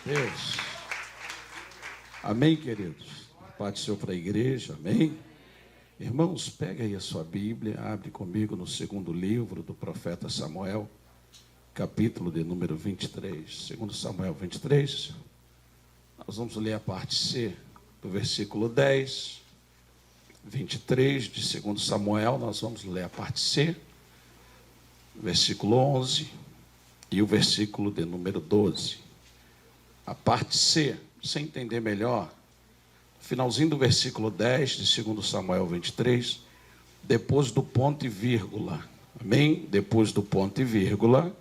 Deus. Amém, queridos? Paz do Senhor para a igreja, amém? Irmãos, pega aí a sua Bíblia, abre comigo no segundo livro do profeta Samuel, capítulo de número 23. Segundo Samuel 23, nós vamos ler a parte C do versículo 10. 23 de segundo Samuel, nós vamos ler a parte C, versículo 11 e o versículo de número 12. A parte C, sem entender melhor, finalzinho do versículo 10 de segundo Samuel 23, depois do ponto e vírgula, amém? Depois do ponto e vírgula,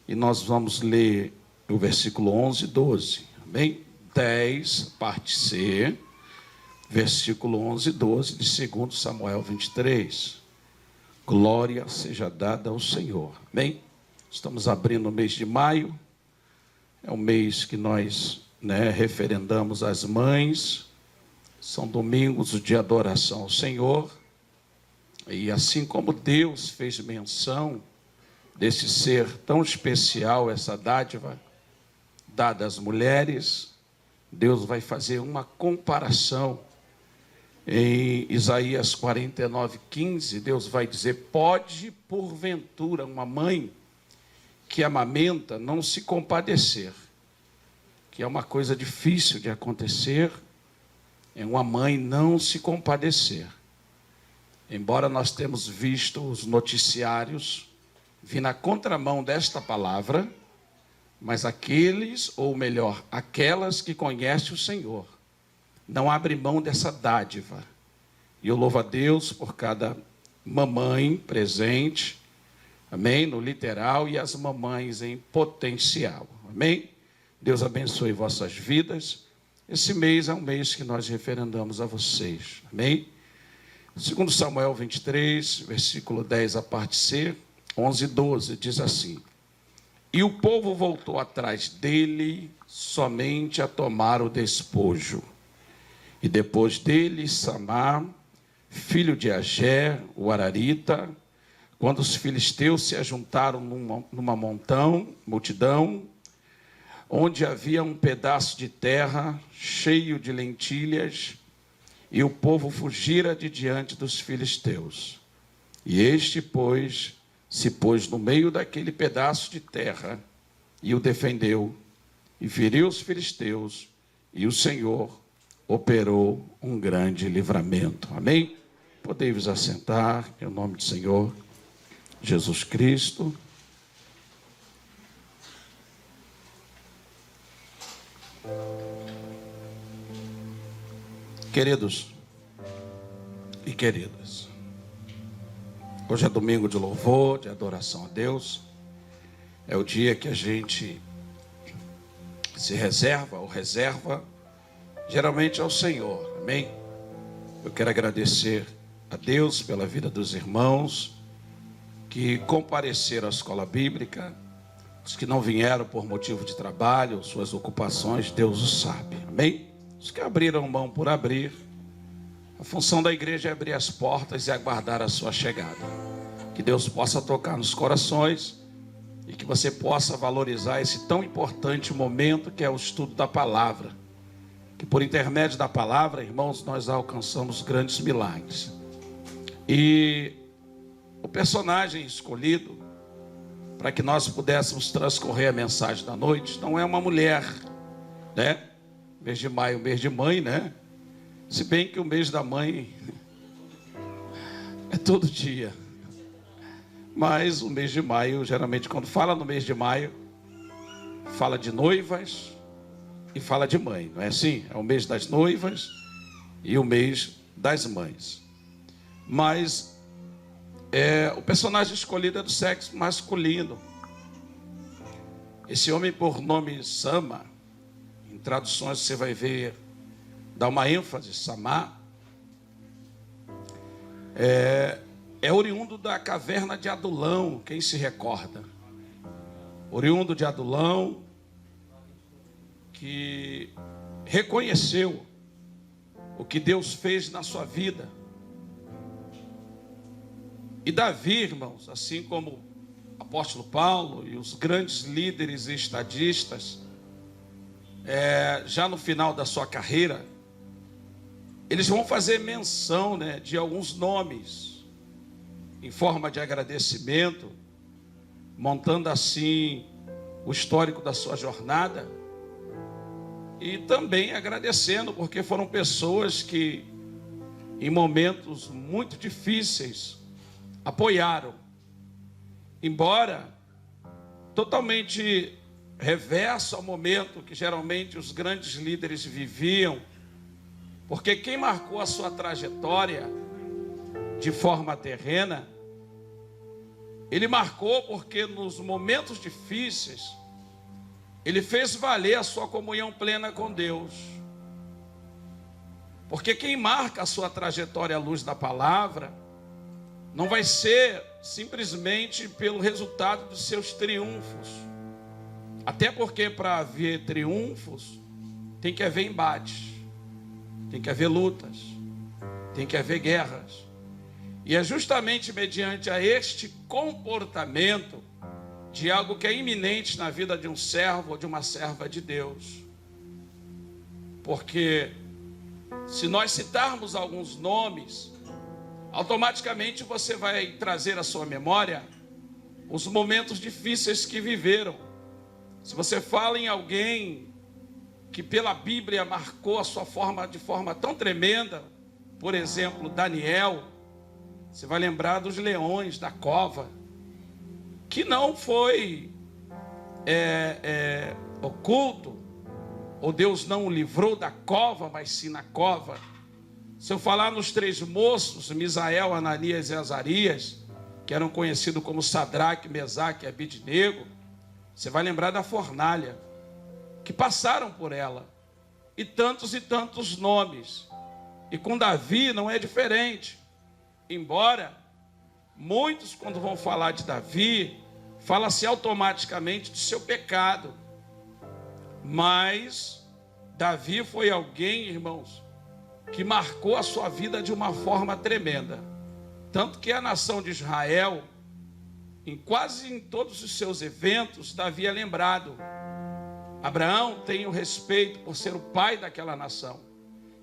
e nós vamos ler o versículo 11 e 12, amém? 10, parte C, versículo 11 e 12 de 2 Samuel 23. Glória seja dada ao Senhor. Amém? Estamos abrindo o mês de maio. É um mês que nós referendamos as mães. São domingos de adoração ao Senhor. E assim como Deus fez menção desse ser tão especial, essa dádiva dada às mulheres, Deus vai fazer uma comparação. Em Isaías 49:15, Deus vai dizer: pode porventura uma mãe que amamenta não se compadecer, que é uma coisa difícil de acontecer, é uma mãe não se compadecer. Embora nós temos visto os noticiários vir na contramão desta palavra, mas aqueles, ou melhor, aquelas que conhecem o Senhor, não abre mão dessa dádiva. E eu louvo a Deus por cada mamãe presente, amém? No literal, e as mamães em potencial, amém? Deus abençoe vossas vidas. Esse mês é um mês que nós referendamos a vocês, amém? Segundo Samuel 23, versículo 10, a parte C, 11 e 12, diz assim: e o povo voltou atrás dele somente a tomar o despojo. E depois dele, Samá, filho de Agé, o Ararita, quando os filisteus se ajuntaram numa multidão, onde havia um pedaço de terra cheio de lentilhas, e o povo fugira de diante dos filisteus. E este, pois, se pôs no meio daquele pedaço de terra, e o defendeu, e feriu os filisteus, e o Senhor operou um grande livramento. Amém? Podem-vos assentar, em nome do Senhor Jesus Cristo. Queridos e queridas, hoje é domingo de louvor, de adoração a Deus. É o dia que a gente se reserva geralmente ao Senhor, amém? Eu quero agradecer a Deus pela vida dos irmãos que compareceram à escola bíblica, os que não vieram por motivo de trabalho, suas ocupações, Deus o sabe, amém? Os que abriram mão por abrir, a função da igreja é abrir as portas e aguardar a sua chegada. Que Deus possa tocar nos corações e que você possa valorizar esse tão importante momento que é o estudo da palavra. Que por intermédio da palavra, irmãos, nós alcançamos grandes milagres. E o personagem escolhido para que nós pudéssemos transcorrer a mensagem da noite não é uma mulher, né? Mês de maio, mês de mãe, né? Se bem que o mês da mãe é todo dia. Mas o mês de maio, geralmente quando fala no mês de maio, fala de noivas e fala de mãe, não é assim? É o mês das noivas e o mês das mães. Mas o personagem escolhido é do sexo masculino. Esse homem, por nome Sama, em traduções você vai ver, dá uma ênfase, Samá, é oriundo da caverna de Adulão, quem se recorda? Oriundo de Adulão, que reconheceu o que Deus fez na sua vida. E Davi, irmãos, assim como o apóstolo Paulo e os grandes líderes e estadistas, já no final da sua carreira, eles vão fazer menção, né, de alguns nomes, em forma de agradecimento, montando assim o histórico da sua jornada, e também agradecendo, porque foram pessoas que, em momentos muito difíceis, apoiaram, embora totalmente reverso ao momento que geralmente os grandes líderes viviam, porque quem marcou a sua trajetória de forma terrena, ele marcou porque nos momentos difíceis, ele fez valer a sua comunhão plena com Deus. Porque quem marca a sua trajetória à luz da palavra, não vai ser simplesmente pelo resultado dos seus triunfos. Até porque para haver triunfos, tem que haver embates, tem que haver lutas, tem que haver guerras. E é justamente mediante a este comportamento de algo que é iminente na vida de um servo ou de uma serva de Deus. Porque se nós citarmos alguns nomes, automaticamente você vai trazer à sua memória os momentos difíceis que viveram. Se você fala em alguém que pela Bíblia marcou a sua forma de forma tão tremenda, por exemplo, Daniel, você vai lembrar dos leões da cova, que não foi oculto, ou Deus não o livrou da cova, mas sim na cova. Se eu falar nos 3 moços, Misael, Ananias e Azarias, que eram conhecidos como Sadraque, Mesaque e Abidnego, você vai lembrar da fornalha, que passaram por ela, e tantos nomes. E com Davi não é diferente, embora muitos, quando vão falar de Davi, fala-se automaticamente do seu pecado, mas Davi foi alguém, irmãos, que marcou a sua vida de uma forma tremenda, tanto que a nação de Israel, quase em todos os seus eventos, Davi é lembrado. Abraão tem o respeito por ser o pai daquela nação.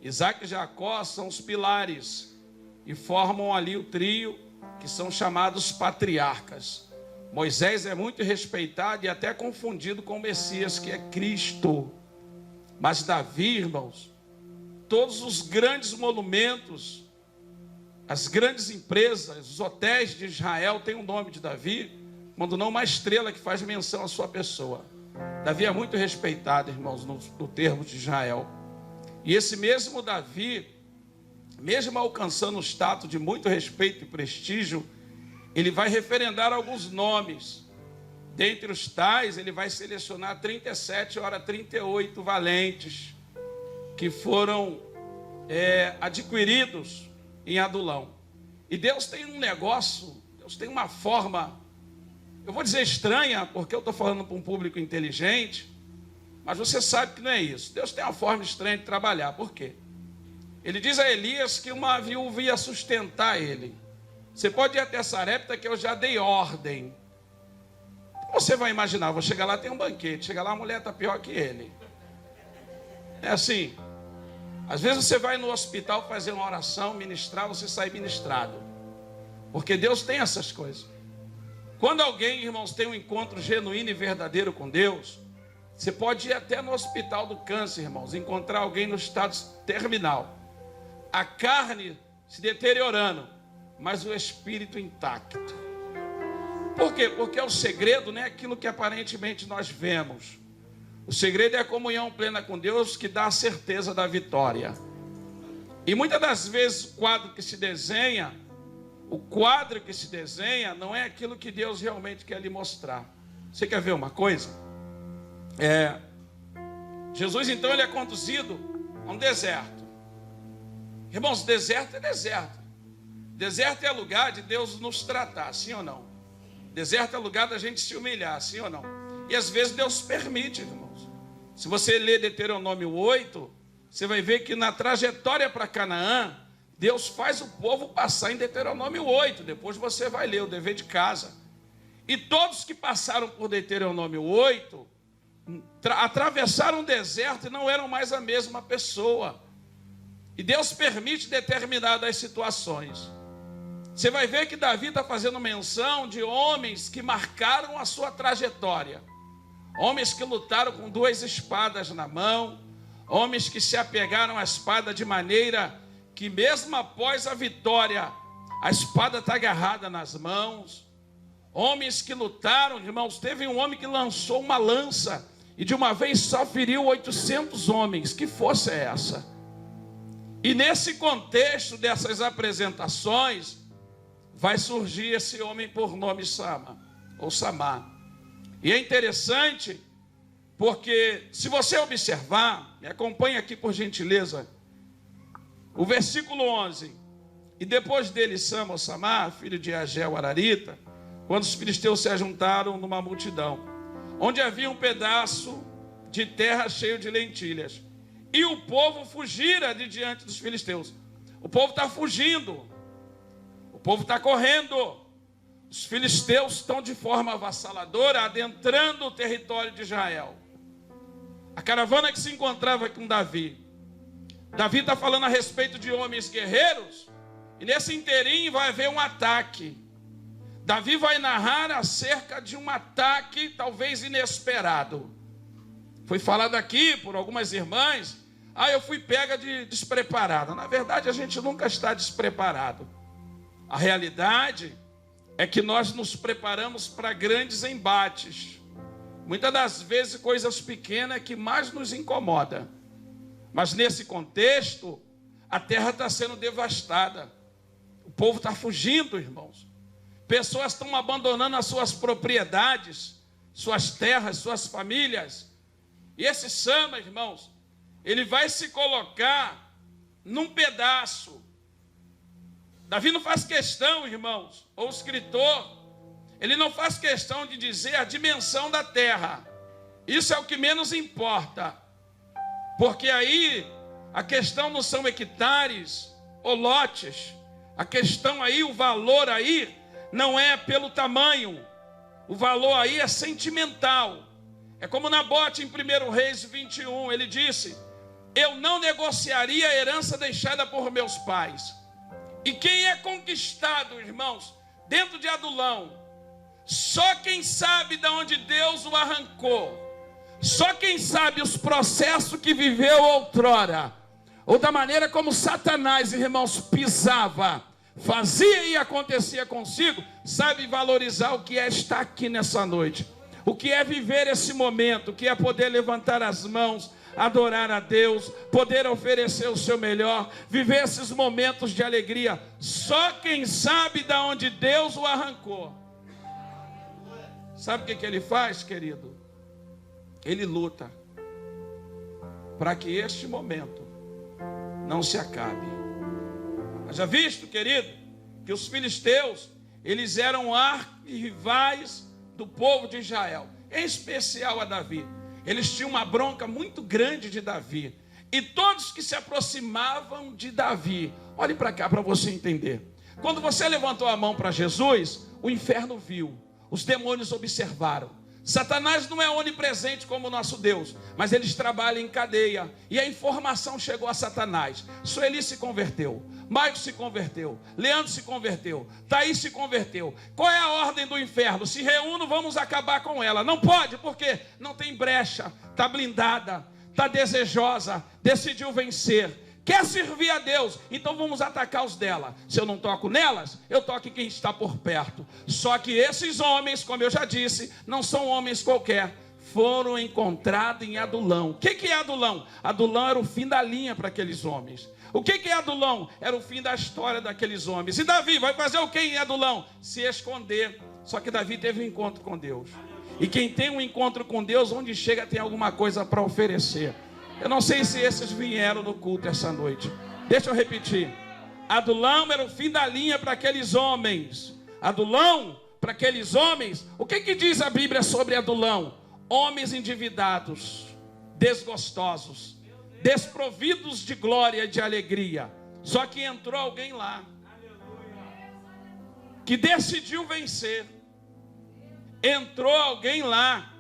Isaac e Jacó são os pilares e formam ali o trio que são chamados patriarcas. Moisés é muito respeitado e até confundido com o Messias, que é Cristo. Mas Davi, irmãos, todos os grandes monumentos, as grandes empresas, os hotéis de Israel têm o nome de Davi, quando não uma estrela que faz menção à sua pessoa. Davi é muito respeitado, irmãos, no termo de Israel. E esse mesmo Davi, mesmo alcançando o status de muito respeito e prestígio, ele vai referendar alguns nomes. Dentre os tais, ele vai selecionar 37, ora 38 valentes, que foram adquiridos em Adulão. E Deus tem um negócio, Deus tem uma forma, eu vou dizer estranha, porque eu estou falando para um público inteligente, mas você sabe que não é isso. Deus tem uma forma estranha de trabalhar. Por quê? Ele diz a Elias que uma viúva ia sustentar ele. Você pode ir até Sarepta, que eu já dei ordem. Você vai imaginar, vou chegar lá, tem um banquete, chega lá, a mulher está pior que ele. É assim. Às vezes você vai no hospital fazer uma oração, ministrar, você sai ministrado. Porque Deus tem essas coisas. Quando alguém, irmãos, tem um encontro genuíno e verdadeiro com Deus, você pode ir até no hospital do câncer, irmãos, encontrar alguém no estado terminal. A carne se deteriorando, mas o espírito intacto. Por quê? Porque o segredo não é aquilo que aparentemente nós vemos. O segredo é a comunhão plena com Deus, que dá a certeza da vitória. E muitas das vezes o quadro que se desenha não é aquilo que Deus realmente quer lhe mostrar. Você quer ver uma coisa? Jesus então ele é conduzido a um deserto. Irmãos, deserto é deserto. Deserto é lugar de Deus nos tratar, sim ou não? Deserto é lugar da gente se humilhar, sim ou não? E às vezes Deus permite, irmãos. Se você ler Deuteronômio 8, você vai ver que na trajetória para Canaã, Deus faz o povo passar em Deuteronômio 8. Depois você vai ler o dever de casa. E todos que passaram por Deuteronômio 8, atravessaram um deserto e não eram mais a mesma pessoa. E Deus permite determinadas situações. Você vai ver que Davi está fazendo menção de homens que marcaram a sua trajetória. Homens que lutaram com 2 espadas na mão. Homens que se apegaram à espada de maneira que mesmo após a vitória, a espada está agarrada nas mãos. Homens que lutaram, irmãos, teve um homem que lançou uma lança e de uma vez só feriu 800 homens. Que força é essa? E nesse contexto dessas apresentações, vai surgir esse homem por nome Sama, ou Samá. E é interessante, porque se você observar, me acompanhe aqui por gentileza, o versículo 11, e depois dele Sama, ou Samá, filho de Agel, Ararita, quando os filisteus se ajuntaram numa multidão, onde havia um pedaço de terra cheio de lentilhas, e o povo fugira de diante dos filisteus. O povo está fugindo, o povo está correndo. Os filisteus estão de forma avassaladora adentrando o território de Israel. A caravana que se encontrava com Davi. Davi está falando a respeito de homens guerreiros, e nesse inteirinho vai haver um ataque. Davi vai narrar acerca de um ataque talvez inesperado. Foi falado aqui por algumas irmãs, eu fui pega de despreparada. Na verdade, a gente nunca está despreparado. A realidade é que nós nos preparamos para grandes embates. Muitas das vezes, coisas pequenas é que mais nos incomoda. Mas nesse contexto, a terra está sendo devastada. O povo está fugindo, irmãos. Pessoas estão abandonando as suas propriedades, suas terras, suas famílias. E esse Sama, irmãos, ele vai se colocar num pedaço. Davi não faz questão, irmãos, ou o escritor, ele não faz questão de dizer a dimensão da terra. Isso é o que menos importa. Porque aí, a questão não são hectares ou lotes. A questão aí, o valor aí, não é pelo tamanho. O valor aí é sentimental. É como Nabote em 1 Reis 21, ele disse: eu não negociaria a herança deixada por meus pais. E quem é conquistado, irmãos, dentro de Adulão, só quem sabe de onde Deus o arrancou, só quem sabe os processos que viveu outrora, ou da maneira como Satanás, irmãos, pisava, fazia e acontecia consigo, sabe valorizar o que é estar aqui nessa noite, o que é viver esse momento, o que é poder levantar as mãos, adorar a Deus, poder oferecer o seu melhor, viver esses momentos de alegria. Só quem sabe de onde Deus o arrancou. Sabe o que ele faz, querido? Ele luta para que este momento não se acabe. Mas já visto, querido, que os filisteus, eles eram arquirrivais do povo de Israel, em especial a Davi. Eles tinham uma bronca muito grande de Davi. E todos que se aproximavam de Davi, olhe para cá para você entender. Quando você levantou a mão para Jesus, o inferno viu, os demônios observaram. Satanás não é onipresente como o nosso Deus, mas eles trabalham em cadeia. E a informação chegou a Satanás. Sueli se converteu, Maico se converteu, Leandro se converteu, Thaís se converteu. Qual é a ordem do inferno? Se reúno, vamos acabar com ela. Não pode, porque não tem brecha, está blindada, está desejosa, decidiu vencer. Quer servir a Deus, então vamos atacar os dela. Se eu não toco nelas, eu toco em quem está por perto. Só que esses homens, como eu já disse, não são homens qualquer. Foram encontrados em Adulão. O que é Adulão? Adulão era o fim da linha para aqueles homens. O que é Adulão? Era o fim da história daqueles homens. E Davi vai fazer o que em Adulão? Se esconder. Só que Davi teve um encontro com Deus. E quem tem um encontro com Deus, onde chega tem alguma coisa para oferecer. Eu não sei se esses vieram no culto essa noite. Deixa eu repetir. Adulão era o fim da linha para aqueles homens. Adulão, para aqueles homens. O que diz a Bíblia sobre Adulão? Homens endividados, desgostosos, desprovidos de glória e de alegria. Só que entrou alguém lá que decidiu vencer. Entrou alguém lá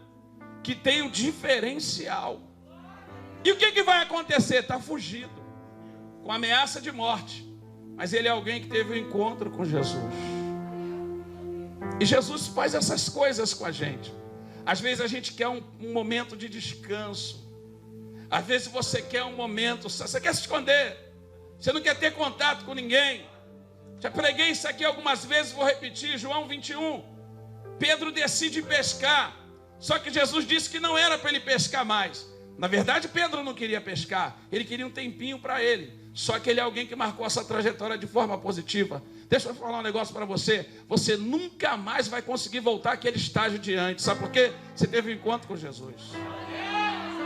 que tem um diferencial. E o que vai acontecer? Está fugido, com ameaça de morte. Mas ele é alguém que teve um encontro com Jesus. E Jesus faz essas coisas com a gente. Às vezes a gente quer um momento de descanso. Às vezes você quer um momento, você quer se esconder. Você não quer ter contato com ninguém. Já preguei isso aqui algumas vezes, vou repetir. João 21. Pedro decide pescar. Só que Jesus disse que não era para ele pescar mais. Na verdade, Pedro não queria pescar. Ele queria um tempinho para ele. Só que ele é alguém que marcou essa trajetória de forma positiva. Deixa eu falar um negócio para você. Você nunca mais vai conseguir voltar àquele estágio de antes. Sabe por quê? Você teve um encontro com Jesus.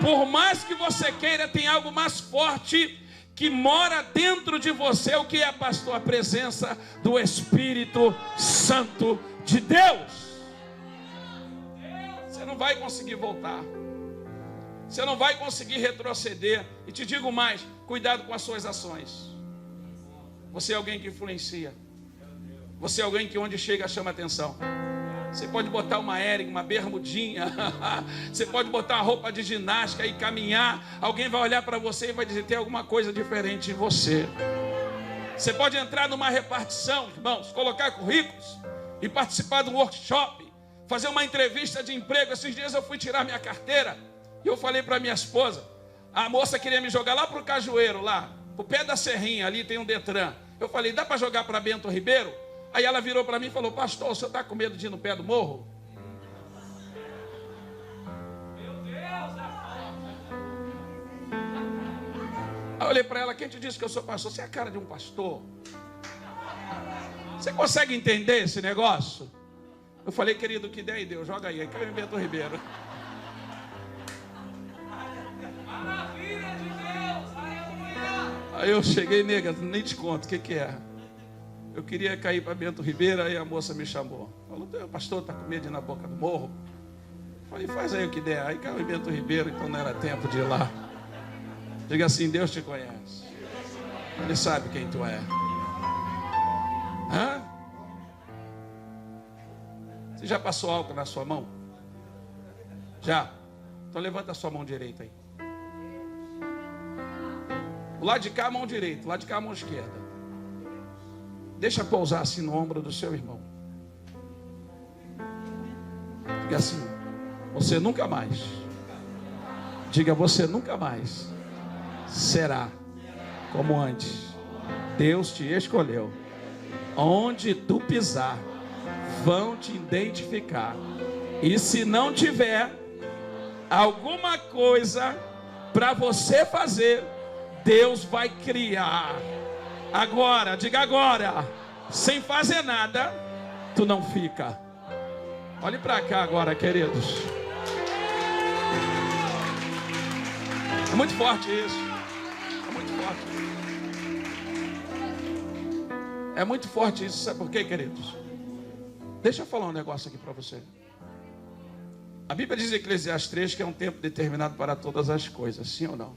Por mais que você queira, tem algo mais forte que mora dentro de você. O que é, pastor? A presença do Espírito Santo de Deus. Você não vai conseguir voltar. Você não vai conseguir retroceder. E te digo mais, cuidado com as suas ações. Você é alguém que influencia. Você é alguém que onde chega chama atenção. Você pode botar uma Ering, uma bermudinha. Você pode botar uma roupa de ginástica e caminhar. Alguém vai olhar para você e vai dizer, tem alguma coisa diferente em você. Você pode entrar numa repartição, irmãos, colocar currículos e participar de um workshop, fazer uma entrevista de emprego. Esses dias eu fui tirar minha carteira e eu falei para minha esposa, a moça queria me jogar lá para o Cajueiro, lá, pro pé da Serrinha, ali tem um Detran. Eu falei, dá para jogar para Bento Ribeiro? Aí ela virou para mim e falou, pastor, o senhor está com medo de ir no pé do morro? Meu Deus! Aí eu olhei para ela, quem te disse que eu sou pastor? Você é a cara de um pastor. Você consegue entender esse negócio? Eu falei, querido, que ideia deu, joga aí. Aí caiu em Bento Ribeiro. Maravilha de Deus, aleluia! Aí eu cheguei, nega, nem te conto, o que é? Eu queria cair para Bento Ribeiro, aí a moça me chamou. Falou, pastor, está com medo de ir na boca do morro? Falei, faz aí o que der. Aí caiu em Bento Ribeiro, então não era tempo de ir lá. Diga assim, Deus te conhece. Ele sabe quem tu é. Hã? Você já passou álcool na sua mão? Já? Então levanta a sua mão direita aí. O lado de cá a mão direita, o lado de cá a mão esquerda. Deixa pousar assim no ombro do seu irmão. Diga assim, você nunca mais. Diga, você nunca mais será como antes. Deus te escolheu. Onde tu pisar, vão te identificar. E se não tiver alguma coisa para você fazer, Deus vai criar. Agora, diga agora, sem fazer nada, tu não fica. Olhe para cá agora, queridos. É muito forte isso. É muito forte. É muito forte isso. Sabe por quê, queridos? Deixa eu falar um negócio aqui para você. A Bíblia diz em Eclesiastes 3 que é um tempo determinado para todas as coisas. Sim ou não?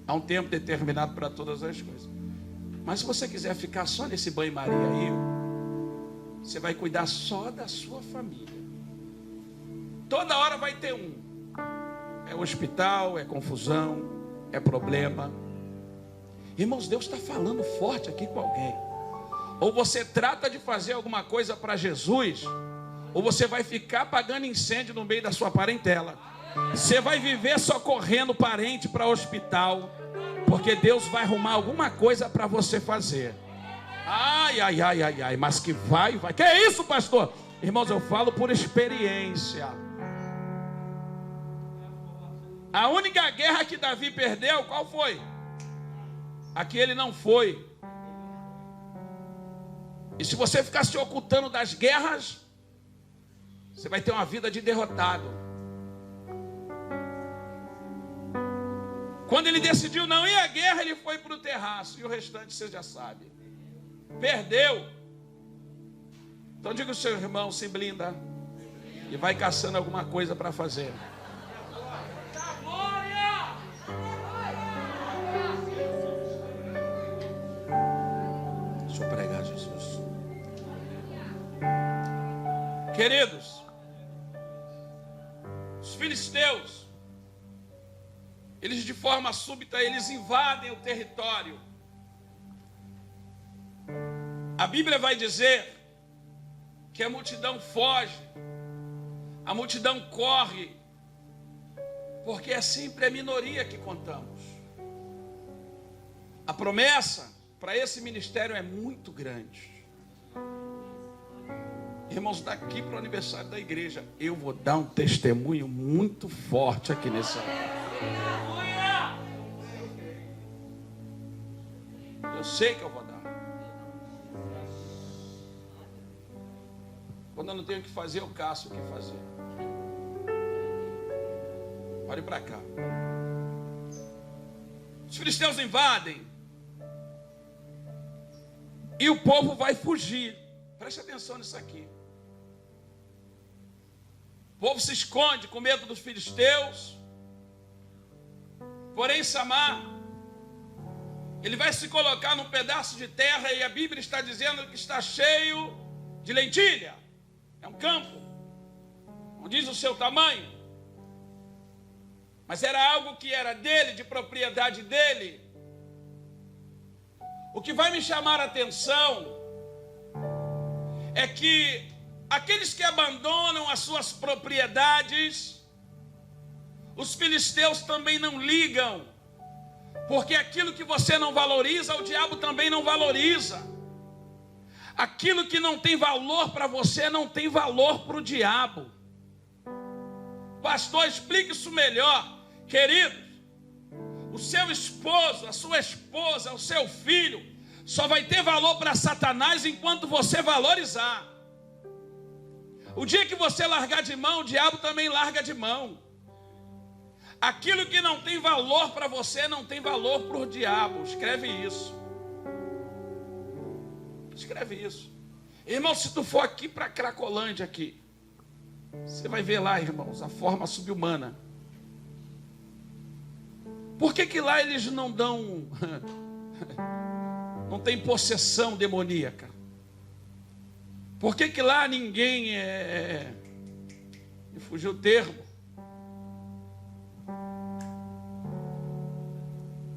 Há um tempo determinado para todas as coisas. Mas se você quiser ficar só nesse banho-maria aí, você vai cuidar só da sua família. Toda hora vai ter um. É hospital, é confusão, é problema. Irmãos, Deus está falando forte aqui com alguém. Ou você trata de fazer alguma coisa para Jesus, ou você vai ficar apagando incêndio no meio da sua parentela. Você vai viver socorrendo parente para hospital, porque Deus vai arrumar alguma coisa para você fazer. Ai, ai, ai, ai, ai, mas que vai. Que é isso, pastor? Irmãos, eu falo por experiência. A única guerra que Davi perdeu, qual foi? A que ele não foi. E se você ficar se ocultando das guerras, você vai ter uma vida de derrotado. Quando ele decidiu não ir à guerra, ele foi para o terraço. E o restante você já sabe. Perdeu. Então diga ao seu irmão, se blinda. E vai caçando alguma coisa para fazer. Deixa eu pregar, Jesus. Queridos, os filisteus, eles de forma súbita, eles invadem o território. A Bíblia vai dizer que a multidão foge, a multidão corre, porque é sempre a minoria que contamos. A promessa para esse ministério é muito grande. Irmãos, daqui para o aniversário da igreja, eu vou dar um testemunho muito forte aqui nessa hora. Eu sei que eu vou dar. Quando eu não tenho o que fazer, eu caço o que fazer. Olhe para cá. Os filisteus invadem e o povo vai fugir. Preste atenção nisso aqui. O povo se esconde com medo dos filisteus. Porém, Samar, ele vai se colocar num pedaço de terra, e a Bíblia está dizendo que está cheio de lentilha. É um campo, não diz o seu tamanho, mas era algo que era dele, de propriedade dele. O que vai me chamar a atenção é que aqueles que abandonam as suas propriedades, os filisteus também não ligam, porque aquilo que você não valoriza, o diabo também não valoriza. Aquilo que não tem valor para você, não tem valor para o diabo. Pastor, explique isso melhor. Queridos, o seu esposo, a sua esposa, o seu filho, só vai ter valor para Satanás enquanto você valorizar. O dia que você largar de mão, o diabo também larga de mão. Aquilo que não tem valor para você, não tem valor para o diabo. Escreve isso. Escreve isso. Irmão, se tu for aqui para Cracolândia aqui, você vai ver lá, irmãos, a forma subhumana. Por que lá eles não dão, não tem possessão demoníaca? Por que lá ninguém me fugiu o termo,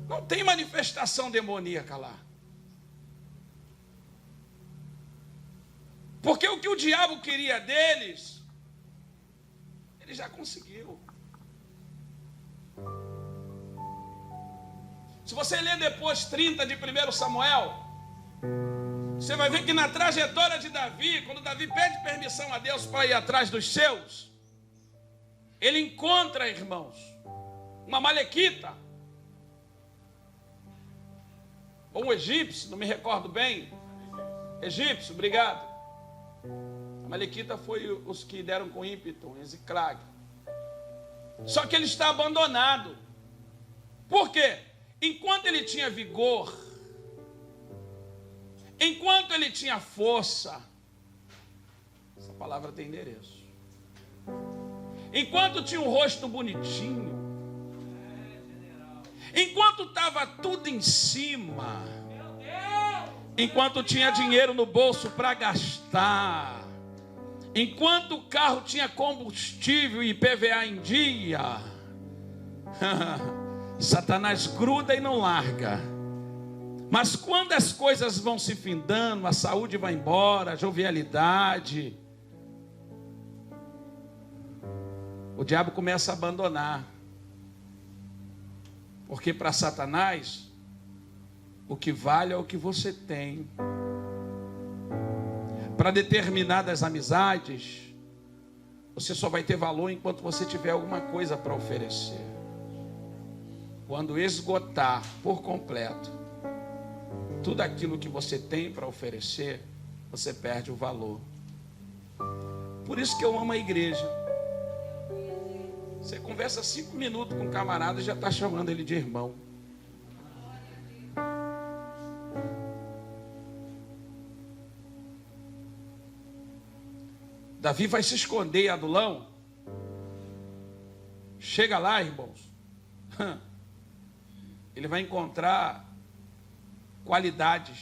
não tem manifestação demoníaca lá? Porque o que o diabo queria deles, ele já conseguiu. Se você ler depois 30 de 1 Samuel, você vai ver que na trajetória de Davi, quando Davi pede permissão a Deus para ir atrás dos seus, ele encontra, irmãos, uma malequita, ou um egípcio, não me recordo bem. Egípcio, obrigado. A malequita foi os que deram com ímpeto em Ziclag. Só que ele está abandonado. Por quê? Enquanto ele tinha vigor, enquanto ele tinha força, essa palavra tem endereço, enquanto tinha um rosto bonitinho, enquanto estava tudo em cima, enquanto tinha dinheiro no bolso para gastar, enquanto o carro tinha combustível e IPVA em dia, Satanás gruda e não larga. Mas quando as coisas vão se findando, a saúde vai embora, a jovialidade, o diabo começa a abandonar. Porque para Satanás, o que vale é o que você tem. Para determinadas amizades, você só vai ter valor enquanto você tiver alguma coisa para oferecer. Quando esgotar por completo tudo aquilo que você tem para oferecer, você perde o valor. Por isso que eu amo a igreja. Você conversa 5 minutos com um camarada e já está chamando ele de irmão. Davi vai se esconder em Adulão. Chega lá, irmãos, ele vai encontrar qualidades.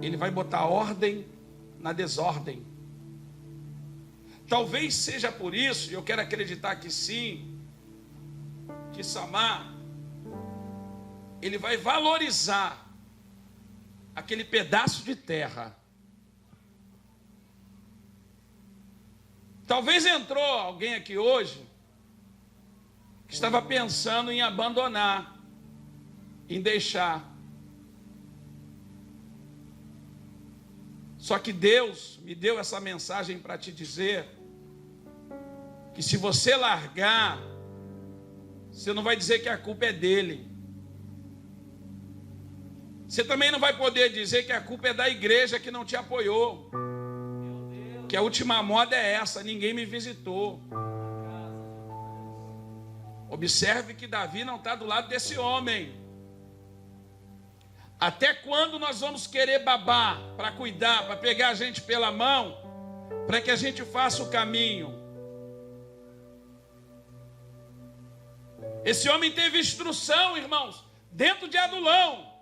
Ele vai botar ordem na desordem. Talvez seja por isso, e eu quero acreditar que sim, que Samar, ele vai valorizar aquele pedaço de terra. Talvez entrou alguém aqui hoje que estava pensando em abandonar, em deixar. Só que Deus me deu essa mensagem para te dizer que se você largar, você não vai dizer que a culpa é dele. Você também não vai poder dizer que a culpa é da igreja que não te apoiou. Que a última moda é essa, ninguém me visitou. Observe que Davi não está do lado desse homem. Até quando nós vamos querer babar para cuidar, para pegar a gente pela mão, para que a gente faça o caminho? Esse homem teve instrução, irmãos, dentro de Adulão.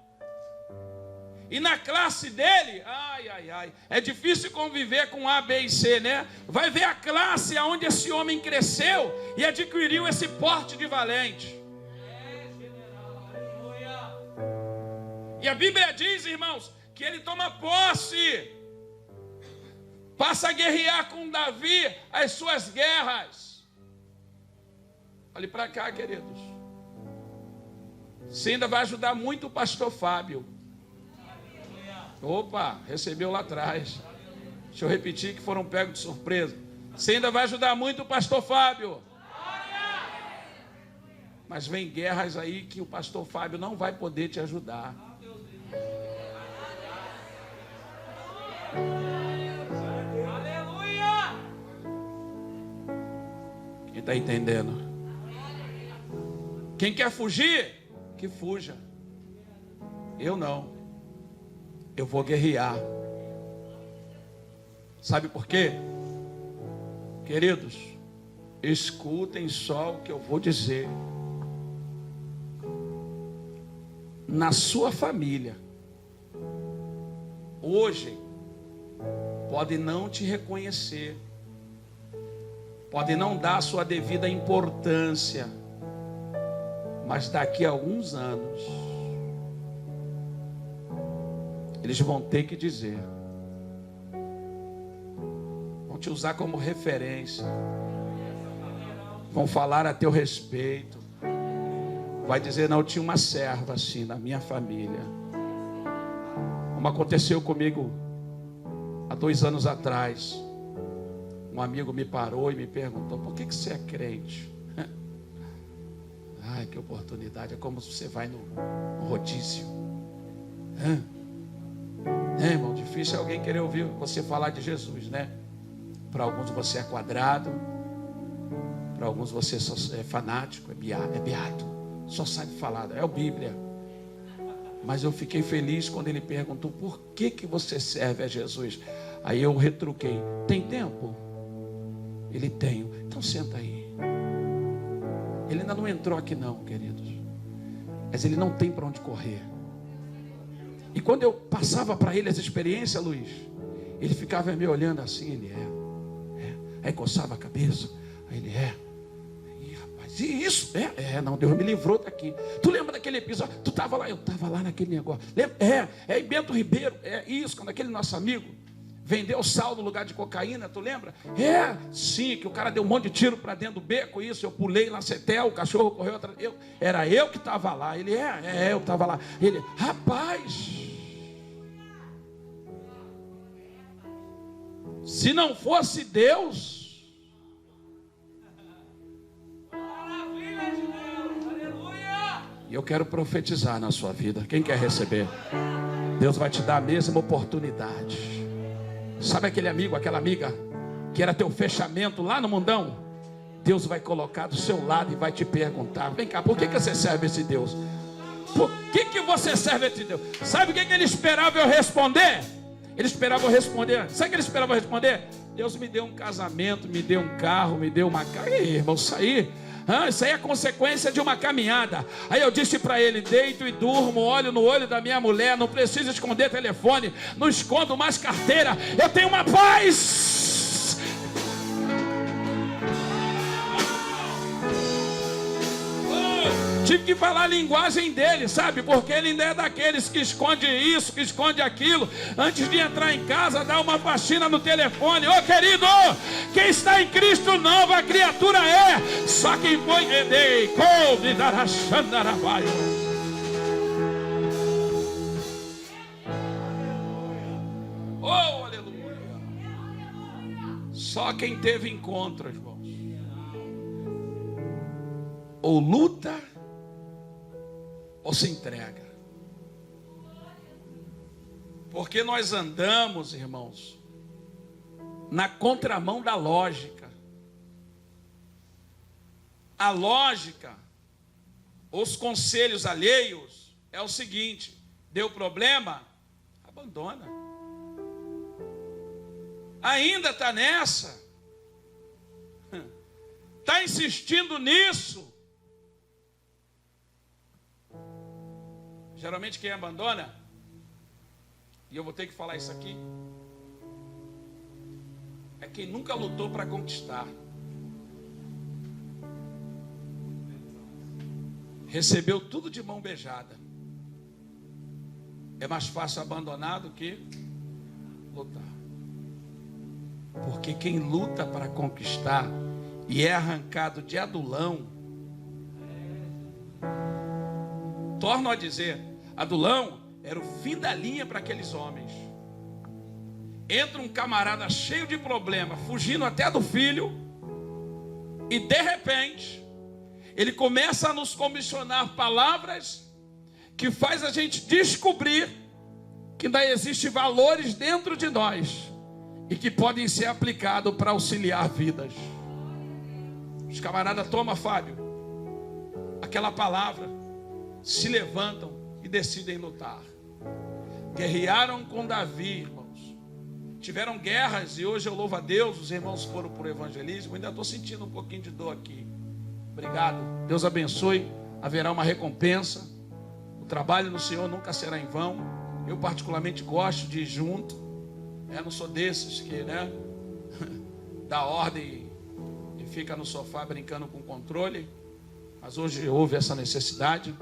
E na classe dele, é difícil conviver com A, B e C, né? Vai ver a classe aonde esse homem cresceu e adquiriu esse porte de valente. E a Bíblia diz, irmãos, que ele toma posse, passa a guerrear com Davi as suas guerras. Olhe para cá, queridos. Você ainda vai ajudar muito o pastor Fábio. Opa, recebeu lá atrás. Deixa eu repetir que foram pegos de surpresa. Você ainda vai ajudar muito o pastor Fábio. Mas vem guerras aí que o pastor Fábio não vai poder te ajudar. Quem está entendendo? Quem quer fugir, que fuja. Eu não. Eu vou guerrear. Sabe por quê? Queridos, escutem só o que eu vou dizer. Na sua família, hoje, pode não te reconhecer, pode não dar a sua devida importância, mas daqui a alguns anos, eles vão ter que dizer, vão te usar como referência, vão falar a teu respeito, vai dizer, não, eu tinha uma serva assim na minha família. Como aconteceu comigo há 2 anos atrás, um amigo me parou e me perguntou, por que você é crente? Ai, que oportunidade, é como se você vai no rodízio. Irmão, difícil é alguém querer ouvir você falar de Jesus, né? Para alguns você é quadrado, para alguns você só é fanático, é beato, só sabe falar, é a Bíblia. Mas eu fiquei feliz quando ele perguntou, por que você serve a Jesus? Aí eu retruquei, tem tempo? Ele tem, então senta aí. Ele ainda não entrou aqui não, queridos, mas ele não tem para onde correr. E quando eu passava para ele essa experiência, Luiz, ele ficava me olhando assim, ele aí coçava a cabeça, aí ele Ih, rapaz, e isso? Não, Deus me livrou daqui. Tu lembra daquele episódio? Tu estava lá, eu estava lá naquele negócio. Lembra? Em Bento Ribeiro, isso, quando aquele nosso amigo vendeu sal no lugar de cocaína, tu lembra? Sim, que o cara deu um monte de tiro para dentro do beco, isso, eu pulei na cetel, o cachorro correu atrás, era eu que estava lá, ele eu estava lá, ele, rapaz, se não fosse Deus, e eu quero profetizar na sua vida, quem quer receber? Deus vai te dar a mesma oportunidade. Sabe aquele amigo, aquela amiga que era teu fechamento lá no mundão? Deus vai colocar do seu lado e vai te perguntar, vem cá, por que você serve esse Deus? Por que você serve esse Deus? Sabe o que ele esperava eu responder? Ele esperava eu responder, sabe o que ele esperava eu responder? Deus me deu um casamento, me deu um carro, me deu uma casa. Aí, irmão, isso aí é a consequência de uma caminhada. Aí eu disse para ele, deito e durmo, olho no olho da minha mulher, não preciso esconder telefone, não escondo mais carteira, eu tenho uma paz. tive que falar a linguagem dele, sabe? Porque ele ainda é daqueles que esconde isso, que esconde aquilo. Antes de entrar em casa, dá uma faxina no telefone. Ô querido, quem está em Cristo, nova criatura é. Só quem foi Edei, couve, darachandarabaio. Oh, aleluia. Só quem teve encontro, irmãos, ou luta ou se entrega. Porque nós andamos, irmãos, na contramão da lógica. A lógica, os conselhos alheios é o seguinte: deu problema, abandona. Ainda está nessa, está insistindo nisso. Geralmente quem abandona, e eu vou ter que falar isso aqui, é quem nunca lutou para conquistar. Recebeu tudo de mão beijada. É mais fácil abandonar do que lutar. Porque quem luta para conquistar e é arrancado de adulão, torno a dizer, adulão era o fim da linha para aqueles homens. Entra um camarada cheio de problema, fugindo até do filho, e de repente ele começa a nos comissionar palavras que faz a gente descobrir que ainda existem valores dentro de nós e que podem ser aplicados para auxiliar vidas. Os camaradas tomam, Fábio, aquela palavra, se levantam e decidem lutar. Guerrearam com Davi, irmãos. Tiveram guerras e hoje eu louvo a Deus, os irmãos foram por evangelismo. Ainda estou sentindo um pouquinho de dor aqui. Obrigado, Deus abençoe, haverá uma recompensa. O trabalho no Senhor nunca será em vão. Eu particularmente gosto de ir junto. Não sou desses que, dá ordem e fica no sofá brincando com o controle. Mas hoje houve essa necessidade.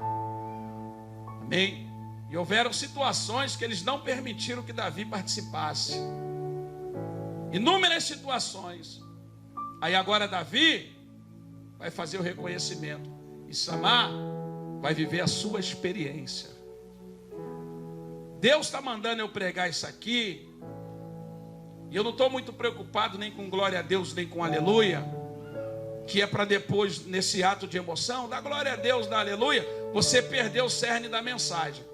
Amém? E houveram situações que eles não permitiram que Davi participasse. Inúmeras situações. Aí agora Davi vai fazer o reconhecimento. E Samar vai viver a sua experiência. Deus está mandando eu pregar isso aqui. E eu não estou muito preocupado nem com glória a Deus, nem com aleluia. Que é para depois, nesse ato de emoção, da glória a Deus, da aleluia, você perdeu o cerne da mensagem.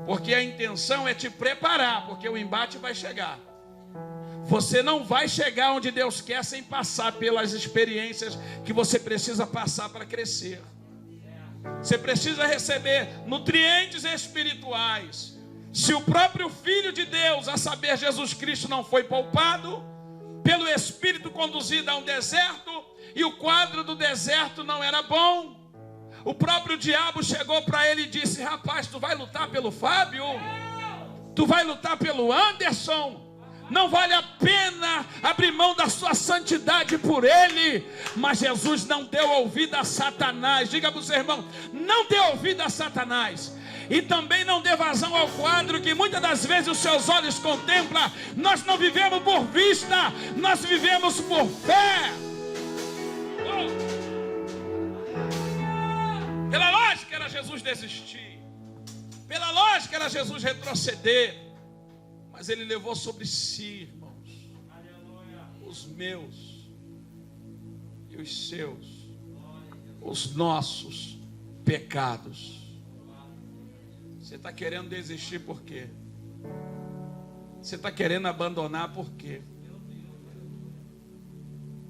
Porque a intenção é te preparar, porque o embate vai chegar. Você não vai chegar onde Deus quer sem passar pelas experiências que você precisa passar para crescer. Você precisa receber nutrientes espirituais. Se o próprio Filho de Deus, a saber, Jesus Cristo, não foi poupado, pelo Espírito conduzido a um deserto, e o quadro do deserto não era bom, o próprio diabo chegou para ele e disse: rapaz, tu vai lutar pelo Fábio? Tu vai lutar pelo Anderson? Não vale a pena abrir mão da sua santidade por ele. Mas Jesus não deu ouvido a Satanás. Diga para o seu irmão: não dê ouvido a Satanás. E também não dê vazão ao quadro que muitas das vezes os seus olhos contemplam. Nós não vivemos por vista, nós vivemos por fé. Pela lógica era Jesus desistir, pela lógica era Jesus retroceder, mas ele levou sobre si, irmãos, os meus e os seus, os nossos pecados. Você está querendo desistir por quê? Você está querendo abandonar por quê?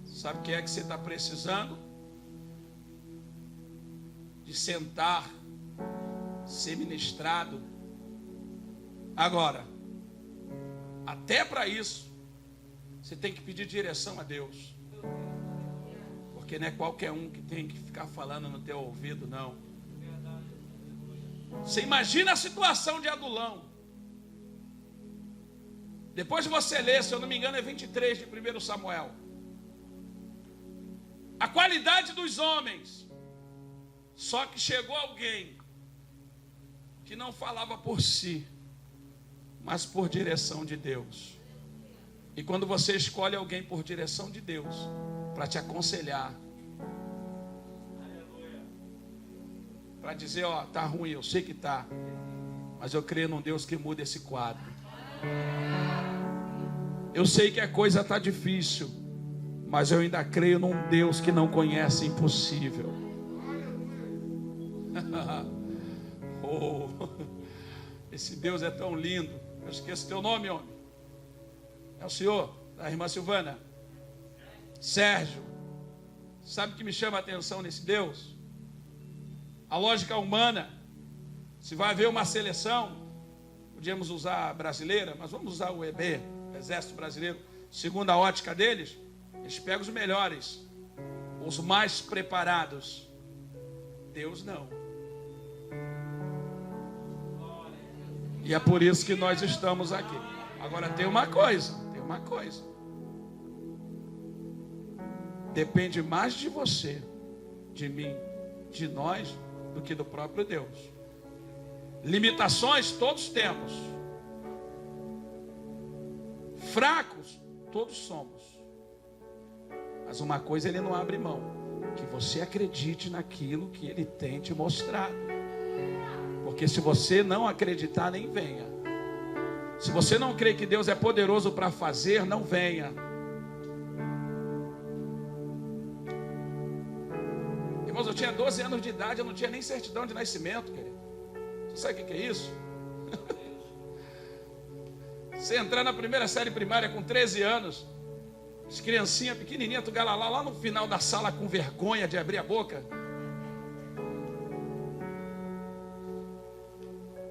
Sabe o que é que você está precisando? De sentar, ser ministrado. Agora, até para isso, você tem que pedir direção a Deus. Porque não é qualquer um que tem que ficar falando no teu ouvido, não. Você imagina a situação de Adulão. Depois de você ler, se eu não me engano é 23 de 1 Samuel. A qualidade dos homens. Só que chegou alguém que não falava por si, mas por direção de Deus. E quando você escolhe alguém por direção de Deus, para te aconselhar, para dizer, ó, tá ruim, eu sei que tá, mas eu creio num Deus que muda esse quadro. Eu sei que a coisa tá difícil, mas eu ainda creio num Deus que não conhece impossível. Oh, esse Deus é tão lindo. Eu esqueço teu nome, homem. É o senhor, da irmã Silvana. Sérgio. Sabe o que me chama a atenção nesse Deus? A lógica humana. Se vai haver uma seleção, podíamos usar a brasileira, mas vamos usar o EB, o Exército Brasileiro. Segundo a ótica deles, eles pegam os melhores, os mais preparados. Deus não. E é por isso que nós estamos aqui. Agora tem uma coisa. Depende mais de você, de mim, de nós, do que do próprio Deus. Limitações todos temos. Fracos todos somos. Mas uma coisa ele não abre mão, que você acredite naquilo que ele tem te mostrado. Porque se você não acreditar, nem venha. Se você não crê que Deus é poderoso para fazer, não venha. Irmãos, eu tinha 12 anos de idade, eu não tinha nem certidão de nascimento, querido. Você sabe o que é isso? Você entrar na primeira série primária com 13 anos, as criancinhas pequenininhas, tu galalá lá no final da sala com vergonha de abrir a boca.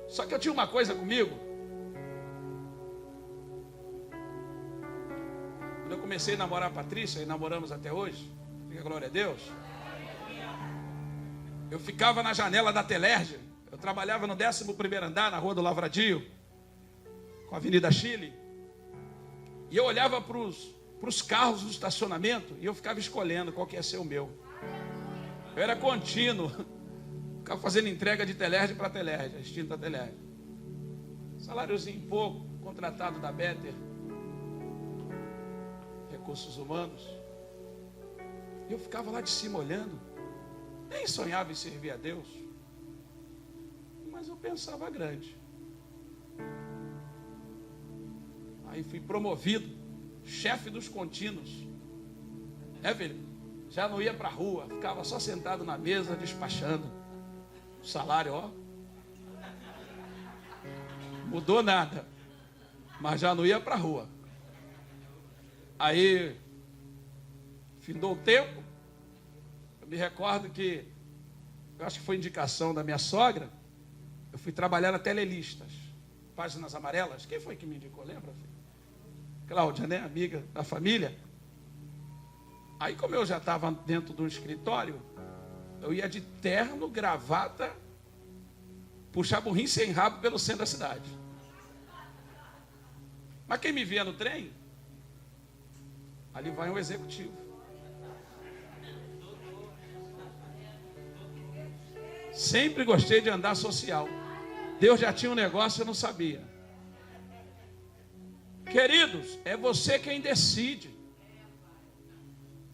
Só que eu tinha uma coisa comigo. Quando eu comecei a namorar a Patrícia, e namoramos até hoje, fica glória a Deus, eu ficava na janela da Telerge. Eu trabalhava no 11º andar, na Rua do Lavradio, com a Avenida Chile. E eu olhava para os carros do estacionamento, e eu ficava escolhendo qual que ia ser o meu. Eu era contínuo. Ficava fazendo entrega de Telerge para Telerge, extinta Telerge. Saláriozinho pouco, contratado da Better, Recursos Humanos. E eu ficava lá de cima olhando. Nem sonhava em servir a Deus. Mas eu pensava grande. Aí fui promovido, chefe dos contínuos. Filho? Já não ia para a rua, ficava só sentado na mesa, despachando. Salário, ó, mudou nada, mas já não ia para a rua. Aí findou o tempo. Eu me recordo que, eu acho que foi indicação da minha sogra, eu fui trabalhar na Telelistas, Páginas Amarelas. Quem foi que me indicou, lembra, filho? Cláudia, né, amiga da família. Aí, como eu já estava dentro de um escritório, eu ia de terno, gravata, puxar burrinho sem rabo pelo centro da cidade. Mas quem me via no trem, ali vai um executivo. Sempre gostei de andar social. Deus já tinha um negócio, eu não sabia. Queridos, é você quem decide.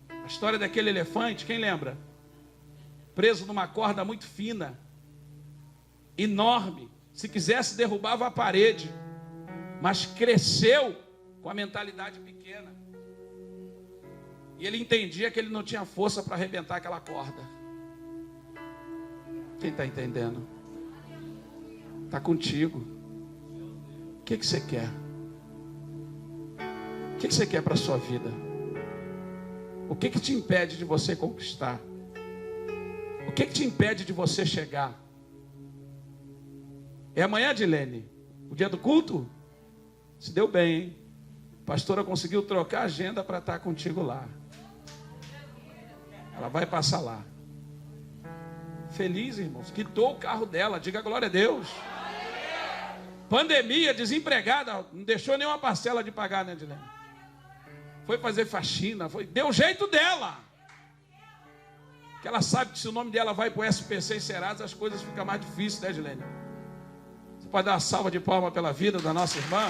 A história daquele elefante, quem lembra? Preso numa corda muito fina, enorme. Se quisesse derrubava a parede, mas cresceu com a mentalidade pequena. E ele entendia que ele não tinha força para arrebentar aquela corda. Quem está entendendo? Está contigo. O que você quer? O que você quer para a sua vida? O que te impede de você conquistar? O que te impede de você chegar? É amanhã, Dilene? O dia do culto? Se deu bem, hein? A pastora conseguiu trocar a agenda para estar contigo lá. Ela vai passar lá. Feliz, irmãos. Quitou o carro dela. Diga glória a Deus. Pandemia, desempregada. Não deixou nenhuma parcela de pagar, né, Dilene? Foi fazer faxina. Deu jeito dela. Porque ela sabe que se o nome dela vai para o SPC em Serasa, as coisas ficam mais difíceis, né, Gilene? Você pode dar uma salva de palmas pela vida da nossa irmã?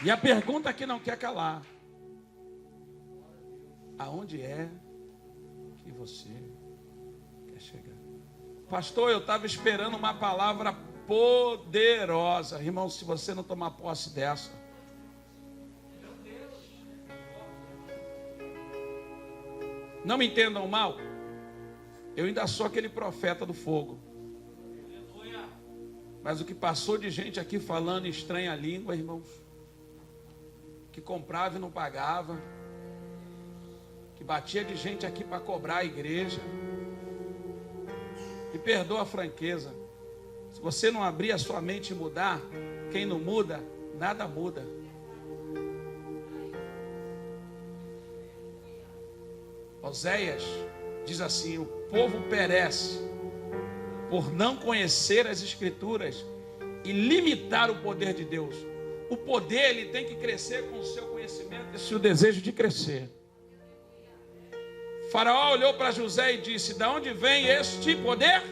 E a pergunta que não quer calar: aonde é que você quer chegar? Pastor, eu estava esperando uma palavra poderosa. Irmão, se você não tomar posse dessa, não me entendam mal, eu ainda sou aquele profeta do fogo. Mas o que passou de gente aqui falando em estranha língua, irmãos, que comprava e não pagava, que batia de gente aqui para cobrar a igreja, e perdoa a franqueza, se você não abrir a sua mente e mudar, quem não muda, nada muda. Oséias diz assim: o povo perece por não conhecer as escrituras e limitar o poder de Deus. O poder, ele tem que crescer com o seu conhecimento e o desejo de crescer. Faraó olhou para José e disse: da onde vem este poder?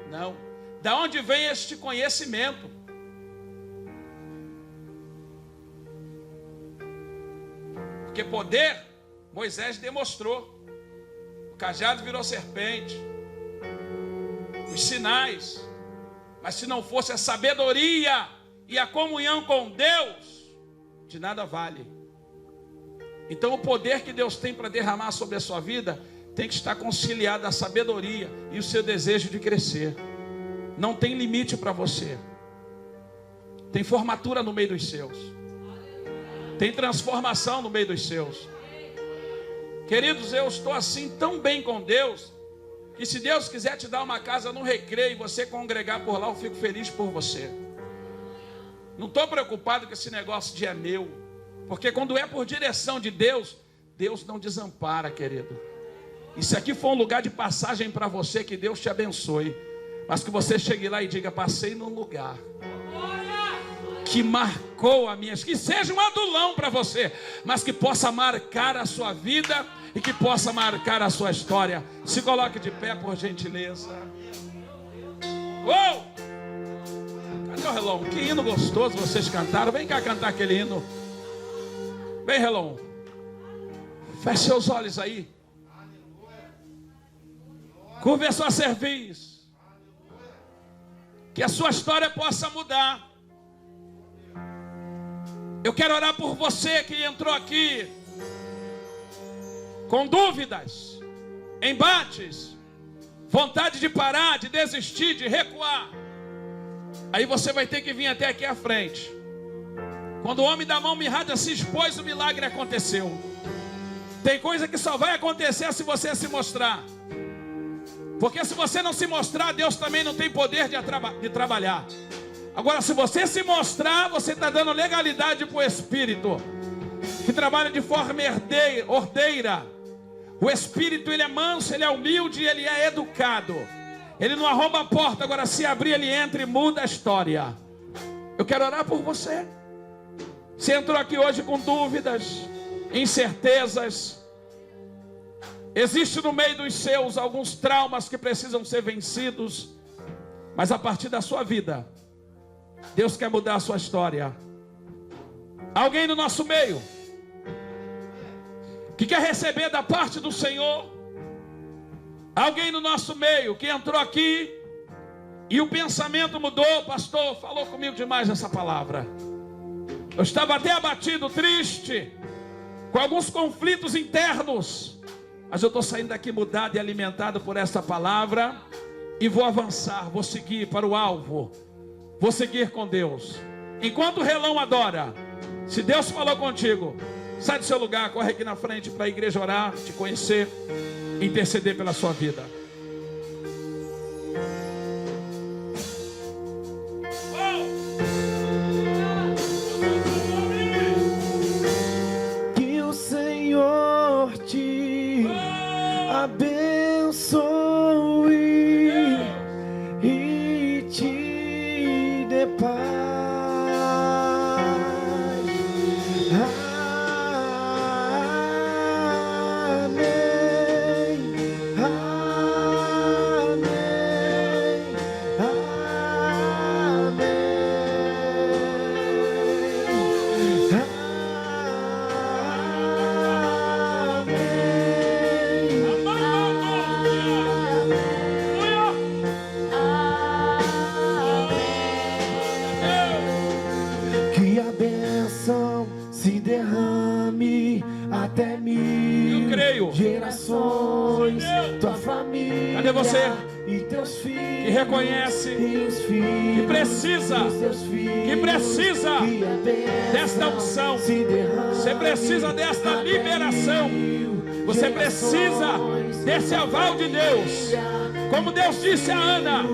Não. Da onde vem este conhecimento? Porque poder, Moisés demonstrou. O cajado virou serpente. Os sinais. Mas se não fosse a sabedoria e a comunhão com Deus, de nada vale. Então o poder que Deus tem para derramar sobre a sua vida tem que estar conciliado à sabedoria e o seu desejo de crescer. Não tem limite para você. Tem formatura no meio dos seus. Tem transformação no meio dos seus. Queridos, eu estou assim tão bem com Deus, que se Deus quiser te dar uma casa no Recreio e você congregar por lá, eu fico feliz por você. Não estou preocupado com esse negócio de é meu, porque quando é por direção de Deus, Deus não desampara, querido. E se aqui for um lugar de passagem para você, que Deus te abençoe, mas que você chegue lá e diga: passei num lugar que marcou a minha, que seja um adulão para você, mas que possa marcar a sua vida e que possa marcar a sua história. Se coloque de pé, por gentileza. Uou! Cadê o Relon? Que hino gostoso vocês cantaram. Vem cá cantar aquele hino. Vem, Relon. Feche seus olhos aí. Curve a sua cerviz. Que a sua história possa mudar. Eu quero orar por você que entrou aqui com dúvidas, embates, vontade de parar, de desistir, de recuar. Aí você vai ter que vir até aqui à frente. Quando o homem da mão mirrada se expôs, o milagre aconteceu. Tem coisa que só vai acontecer se você se mostrar. Porque se você não se mostrar, Deus também não tem poder de trabalhar. Agora, se você se mostrar, você está dando legalidade para o Espírito, que trabalha de forma ordeira. O Espírito, ele é manso, ele é humilde, ele é educado. Ele não arromba a porta. Agora, se abrir, ele entra e muda a história. Eu quero orar por você. Você entrou aqui hoje com dúvidas, incertezas. Existe no meio dos seus alguns traumas que precisam ser vencidos. Mas a partir da sua vida, Deus quer mudar a sua história. Alguém no nosso meio que quer receber da parte do Senhor? Alguém no nosso meio que entrou aqui e o pensamento mudou? Pastor, falou comigo demais essa palavra. Eu estava até abatido, triste, com alguns conflitos internos, mas eu estou saindo daqui mudado e alimentado por essa palavra, e vou avançar, vou seguir para o alvo, vou seguir com Deus. Enquanto o relão adora, se Deus falou contigo, sai do seu lugar, corre aqui na frente para a igreja orar, te conhecer, interceder pela sua vida. Que o Senhor te abençoe e te dê paz. você que reconhece que precisa desta unção, você precisa desta liberação, você precisa desse aval de Deus. Como Deus disse a Ana: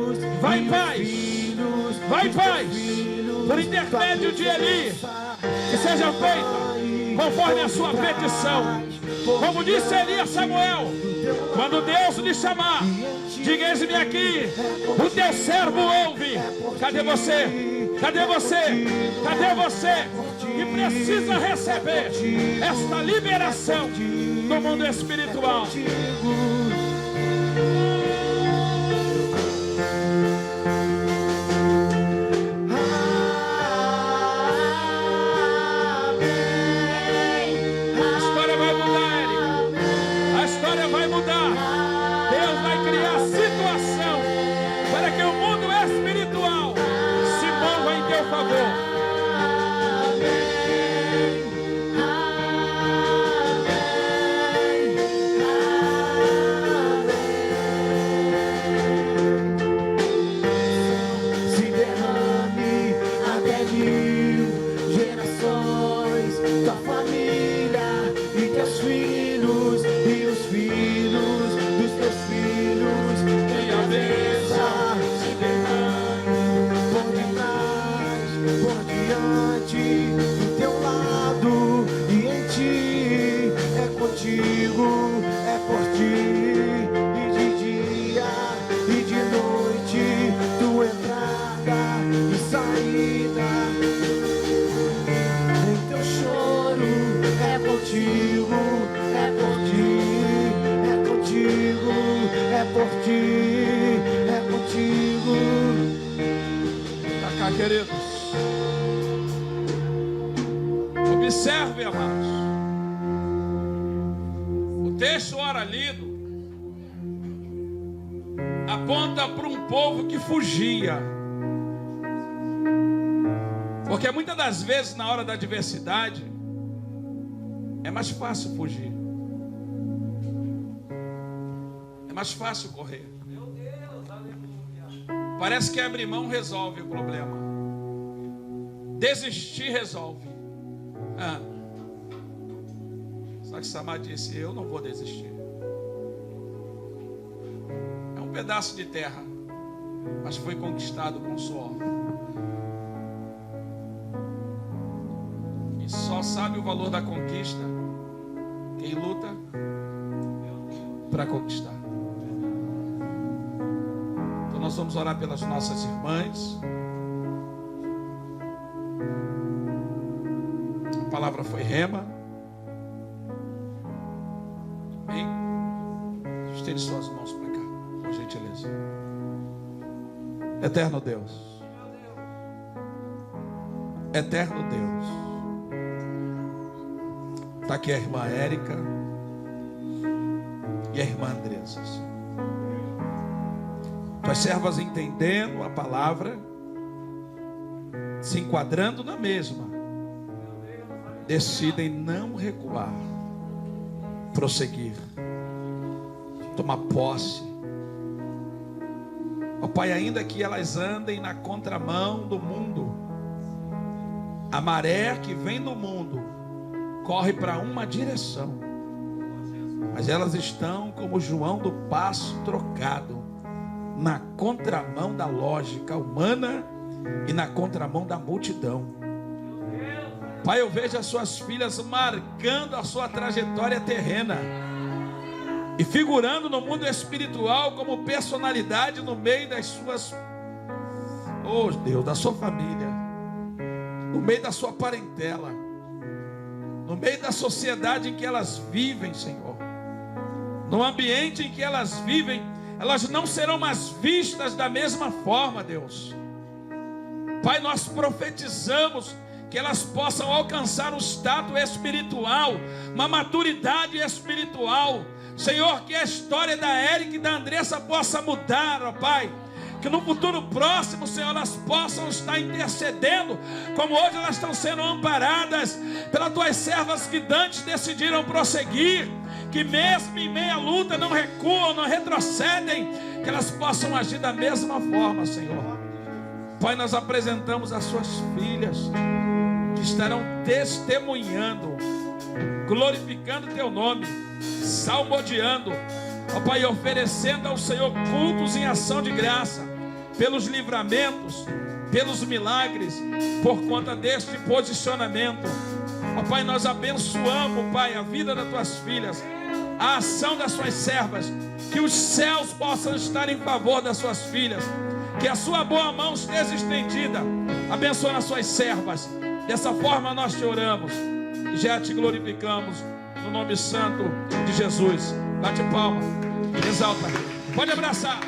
vai em paz, por intermédio de Eli, que seja feita conforme a sua petição. Como disse Eli a Samuel: quando Deus lhe chamar, diga: eis-me aqui, o teu servo ouve. Cadê você? Cadê você? Cadê você que precisa receber esta liberação do mundo espiritual? Queridos, observe, amados, o texto ora lido aponta para um povo que fugia, porque muitas das vezes na hora da adversidade é mais fácil fugir, é mais fácil correr. Parece que abrir mão resolve o problema. Desistir resolve. Só que Samar disse: eu não vou desistir. É um pedaço de terra, mas foi conquistado com suor. E só sabe o valor da conquista quem luta para conquistar. Então nós vamos orar pelas nossas irmãs. A palavra foi rema. Amém? Estende suas mãos para cá, por gentileza. Eterno Deus, eterno Deus, está aqui a irmã Érica e a irmã Andressa. Tuas servas entendendo a palavra, se enquadrando na mesma, decidem não recuar, prosseguir, tomar posse. Ó Pai, ainda que elas andem na contramão do mundo, a maré que vem do mundo corre para uma direção, mas elas estão como João do Passo Trocado, na contramão da lógica humana e na contramão da multidão. Pai, eu vejo as suas filhas marcando a sua trajetória terrena e figurando no mundo espiritual como personalidade no meio das suas, oh Deus, da sua família, no meio da sua parentela, no meio da sociedade em que elas vivem, Senhor. No ambiente em que elas vivem, elas não serão mais vistas da mesma forma, Deus. Pai, nós profetizamos que elas possam alcançar um status espiritual, uma maturidade espiritual. Senhor, que a história da Érica e da Andressa possa mudar, ó Pai. Que no futuro próximo, Senhor, elas possam estar intercedendo, como hoje elas estão sendo amparadas pelas tuas servas que dantes decidiram prosseguir, que mesmo em meia luta não recuam, não retrocedem, que elas possam agir da mesma forma, Senhor. Pai, nós apresentamos as suas filhas, que estarão testemunhando, glorificando teu nome, salmodiando, ó Pai, oferecendo ao Senhor cultos em ação de graça, pelos livramentos, pelos milagres, por conta deste posicionamento. Ó Pai, nós abençoamos, Pai, a vida das tuas filhas, a ação das suas servas, que os céus possam estar em favor das suas filhas, que a sua boa mão esteja estendida, abençoando as suas servas. Dessa forma nós te oramos e já te glorificamos, no nome santo de Jesus. Bate palma, exalta, pode abraçar.